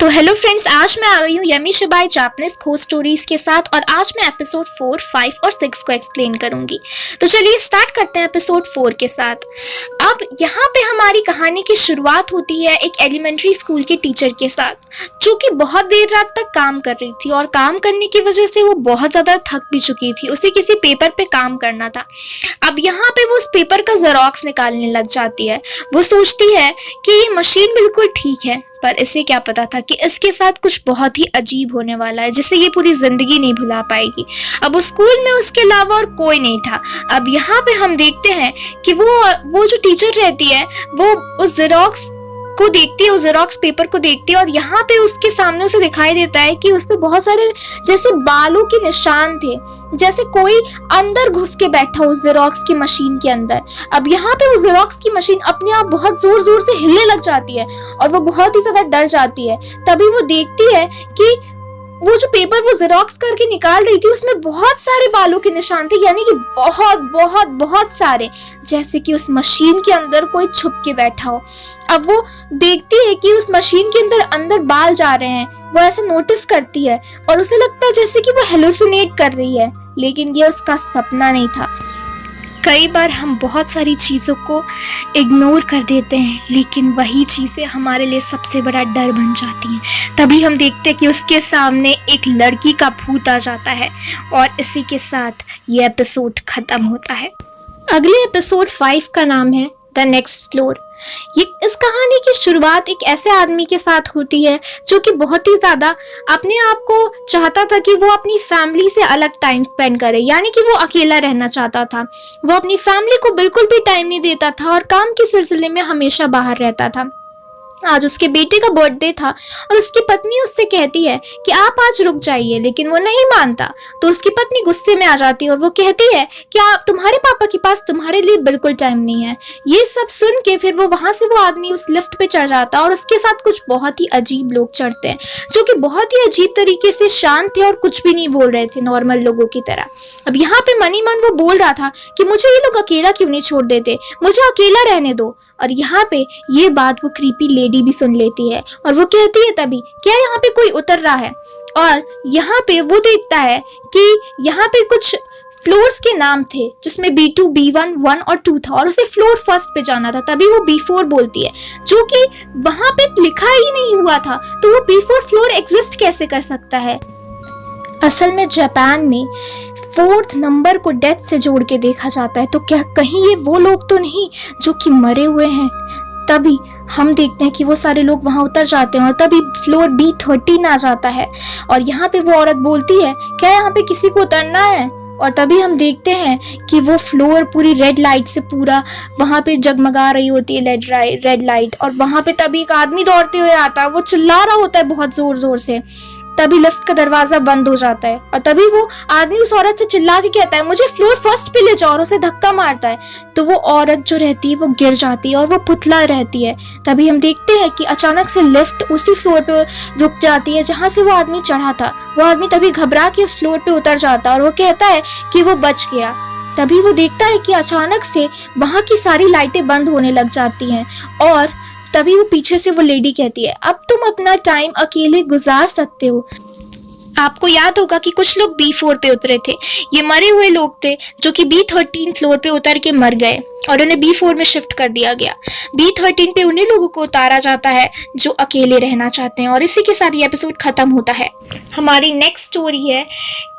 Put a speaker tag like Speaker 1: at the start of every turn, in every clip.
Speaker 1: तो hello friends, आज मैं आ गई हूँ यमी शिबाई जापानीज खोज स्टोरीज के साथ और आज मैं एपिसोड 4, 5 और 6 को एक्सप्लेन करूंगी। तो चलिए स्टार्ट करते हैं एपिसोड 4 के साथ। अब यहाँ पे हमारी कहानी की शुरुआत होती है एक एलिमेंट्री स्कूल के टीचर के साथ, जो कि बहुत देर रात तक काम कर रही थी और काम करने की वजह से वो बहुत ज़्यादा थक भी चुकी थी। उसे किसी पेपर पे काम करना था। अब यहाँ पे वो उस पेपर का जेरोक्स निकालने लग जाती है। वो सोचती है कि ये मशीन बिल्कुल ठीक है, पर इसे क्या पता था कि इसके साथ कुछ बहुत ही अजीब होने वाला है, जिसे ये पूरी जिंदगी नहीं भुला पाएगी। अब उस स्कूल में उसके अलावा और कोई नहीं था। अब यहाँ पे हम देखते हैं कि वो जो टीचर रहती है वो उस जेरोक्स को देखती है, उस जेरोक्स पेपर को देखती है और यहाँ पे उसके सामने उसे दिखाई देता है कि उसपे बहुत सारे जैसे बालों के निशान थे, जैसे कोई अंदर घुस के बैठा उस जेरोक्स की मशीन के अंदर। अब यहाँ पे वो जेरोक्स की मशीन अपने आप बहुत जोर जोर से हिलने लग जाती है और वो बहुत ही ज्यादा डर जाती है। तभी वो देखती है कि वो जो पेपर वो जेरोक्स करके निकाल रही थी उसमें बहुत सारे बालों के निशान थे, यानी कि बहुत बहुत बहुत सारे, जैसे कि उस मशीन के अंदर कोई छुप के बैठा हो। अब वो देखती है कि उस मशीन के अंदर बाल जा रहे हैं। वो ऐसे नोटिस करती है और उसे लगता है जैसे कि वो हेलुसिनेट कर रही है, लेकिन ये उसका सपना नहीं था। कई बार हम बहुत सारी चीज़ों को इग्नोर कर देते हैं, लेकिन वही चीज़ें हमारे लिए सबसे बड़ा डर बन जाती हैं। तभी हम देखते हैं कि उसके सामने एक लड़की का भूत आ जाता है और इसी के साथ ये एपिसोड ख़त्म होता है। अगले एपिसोड 5 का नाम है द नेक्स्ट फ्लोर। इस कहानी की शुरुआत एक ऐसे आदमी के साथ होती है जो कि बहुत ही ज्यादा अपने आप को चाहता था कि वो अपनी फैमिली से अलग टाइम स्पेंड करे, यानी कि वो अकेला रहना चाहता था। वो अपनी फैमिली को बिल्कुल भी टाइम नहीं देता था और काम के सिलसिले में हमेशा बाहर रहता था। आज उसके बेटे का बर्थडे था और उसकी पत्नी उससे कहती है कि आप आज रुक जाइए, लेकिन वो नहीं मानता। तो उसकी पत्नी गुस्से में आ जाती है और वो कहती है कि आप तुम्हारे पापा के पास तुम्हारे लिए बिल्कुल टाइम नहीं है। ये सब सुन के फिर वो वहां से वो आदमी उस लिफ्ट पे चढ़ जाता है और उसके साथ कुछ बहुत ही अजीब लोग चढ़ते हैं, जो कि बहुत ही अजीब तरीके से शांत थे और कुछ भी नहीं बोल रहे थे नॉर्मल लोगों की तरह। अब यहाँ पे मनी मन वो बोल रहा था कि मुझे ये लोग अकेला क्यों नहीं छोड़ देते, मुझे अकेला रहने दो। और यहाँ पे ये बात वो क्रीपी लेडी भी सुन लेती है और वो कहती है तभी क्या यहाँ पे कोई उतर रहा है। और यहाँ पे वो देखता है कि यहाँ पे कुछ फ्लोर्स के नाम थे जिसमें B2, B1, 1 और 2 था और उसे फ्लोर फर्स्ट पे जाना था। तभी वो B4 बोलती है, जो कि वहां पे लिखा ही नहीं हुआ था, तो वो B4 फ्लोर एग्जिस्ट कैसे कर सकता है। असल में जापान में 4th नंबर को डेथ से जोड़ के देखा जाता है, तो क्या कहीं ये वो लोग तो नहीं जो कि मरे हुए हैं। तभी हम देखते हैं कि वो सारे लोग वहां उतर जाते हैं और तभी फ्लोर B13 आ जाता है और यहाँ पे वो औरत बोलती है क्या यहाँ पे किसी को उतरना है। और तभी हम देखते हैं कि वो फ्लोर पूरी रेड लाइट से पूरा वहां पे जगमगा रही होती है, रेड लाइट। और वहां पे तभी एक आदमी दौड़ते हुए आता है, वो चिल्ला रहा होता है बहुत जोर जोर से। तभी लिफ्ट का दरवाजा बंद हो जाता है और तभी वो आदमी उस औरत से चिल्ला के कहता है मुझे फ्लोर फर्स्ट पे ले जाओ, और उसे धक्का मारता है। तो वो औरत जो रहती है वो गिर जाती है और वो पुतला रहती है। तभी हम देखते हैं कि अचानक से लिफ्ट उसी फ्लोर पे रुक जाती है जहां से वो आदमी चढ़ा था। वो आदमी तभी घबरा के उस फ्लोर पे उतर जाता है और वो कहता है कि वो बच गया। तभी वो देखता है कि अचानक से वहां की सारी लाइटें बंद होने लग जाती हैं और तभी वो पीछे से वो लेडी कहती है अब तुम अपना टाइम अकेले गुजार सकते हो। आपको याद होगा कि कुछ लोग B4 पे उतरे थे। ये मरे हुए लोग थे जो कि B13 फ्लोर पे उतर के मर गए और उन्हें B4 में शिफ्ट कर दिया गया। B13 पे उन्हीं लोगों को उतारा जाता है जो अकेले रहना चाहते हैं। और इसी के साथ ये एपिसोड खत्म होता है। हमारी नेक्स्ट स्टोरी है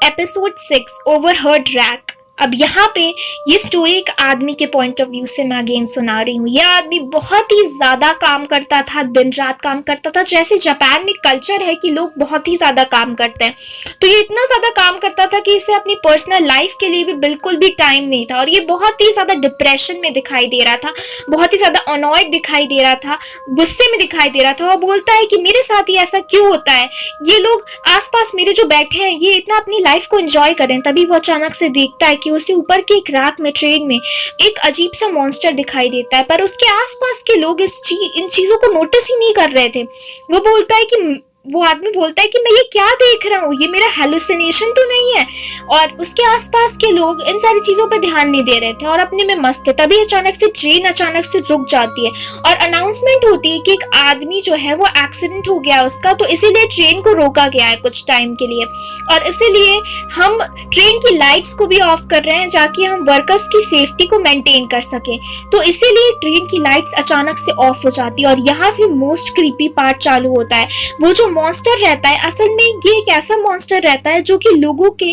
Speaker 1: एपिसोड 6 ओवरहर्ड रैक। अब यहाँ पे ये स्टोरी एक आदमी के पॉइंट ऑफ व्यू से मैं अगेन सुना रही हूँ। यह आदमी बहुत ही ज्यादा काम करता था, दिन रात काम करता था। जैसे जापान में कल्चर है कि लोग बहुत ही ज्यादा काम करते हैं, तो ये इतना ज्यादा काम करता था कि इसे अपनी पर्सनल लाइफ के लिए भी बिल्कुल भी टाइम नहीं था। और ये बहुत ही ज्यादा डिप्रेशन में दिखाई दे रहा था, बहुत ही ज्यादा अनॉयड दिखाई दे रहा था, गुस्से में दिखाई दे रहा था। और बोलता है कि मेरे साथ ही ऐसा क्यों होता है, ये लोग आसपास मेरे जो बैठे हैं ये इतना अपनी लाइफ को एंजॉय करें। तभी वो अचानक से देखता है कि उसे ऊपर के एक रैक में ट्रेन में एक अजीब सा मॉन्स्टर दिखाई देता है, पर उसके आसपास के लोग इन चीजों को नोटिस ही नहीं कर रहे थे। वो बोलता है कि वो आदमी बोलता है कि मैं ये क्या देख रहा हूँ, ये मेरा हेलुसिनेशन तो नहीं है। और उसके आसपास के लोग इन सारी चीजों पर ध्यान नहीं दे रहे थे और अपने में मस्त थे। तभी अचानक से ट्रेन अचानक से रुक जाती है और अनाउंसमेंट होती है कि एक आदमी जो है वो एक्सीडेंट हो गया उसका, तो इसीलिए ट्रेन को रोका गया है कुछ टाइम के लिए। और इसीलिए हम ट्रेन की लाइट्स को भी ऑफ कर रहे हैं ताकि हम वर्कर्स की सेफ्टी को मेंटेन कर सकें। तो इसीलिए ट्रेन की लाइट्स अचानक से ऑफ हो जाती है और यहाँ से मोस्ट क्रीपी पार्ट चालू होता है। वो जो मॉन्स्टर रहता है, असल में ये एक ऐसा मॉन्स्टर रहता है जो कि लोगों के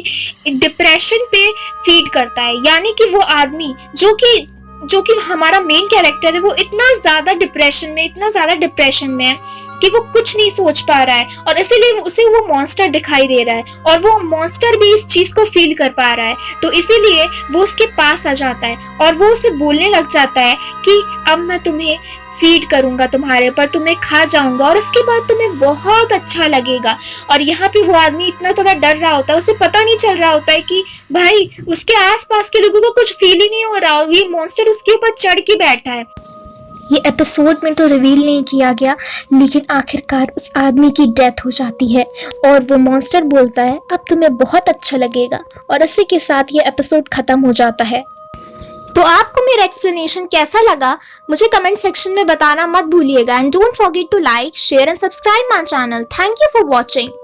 Speaker 1: डिप्रेशन पे फीड करता है। यानी कि वो आदमी जो कि हमारा मेन कैरेक्टर है, वो इतना ज्यादा डिप्रेशन में है कि वो कुछ नहीं सोच पा रहा है और इसीलिए उसे वो मॉन्स्टर दिखाई दे रहा है और वो मॉन्स्टर भी इस चीज को फील कर पा रहा है। तो इसीलिए वो उसके पास आ जाता है और वो उसे बोलने लग जाता है कि अब मैं तुम्हें फीड करूंगा, तुम्हारे पर तुम्हें खा जाऊंगा और उसके बाद तुम्हें बहुत अच्छा लगेगा। और यहाँ पे वो आदमी इतना ज्यादा डर रहा होता है, उसे पता नहीं चल रहा होता है कि भाई उसके आसपास के लोगों को कुछ फील ही नहीं हो रहा और ये मॉन्स्टर उसके ऊपर चढ़ के बैठा है। ये एपिसोड में तो रिवील नहीं किया गया, लेकिन आखिरकार उस आदमी की डेथ हो जाती है और वो मॉन्स्टर बोलता है अब तुम्हें बहुत अच्छा लगेगा और इसी के साथ ये एपिसोड खत्म हो जाता है। तो आपको मेरा एक्सप्लेनेशन कैसा लगा मुझे कमेंट सेक्शन में बताना मत भूलिएगा and don't forget to like, share and subscribe my channel. Thank you for watching.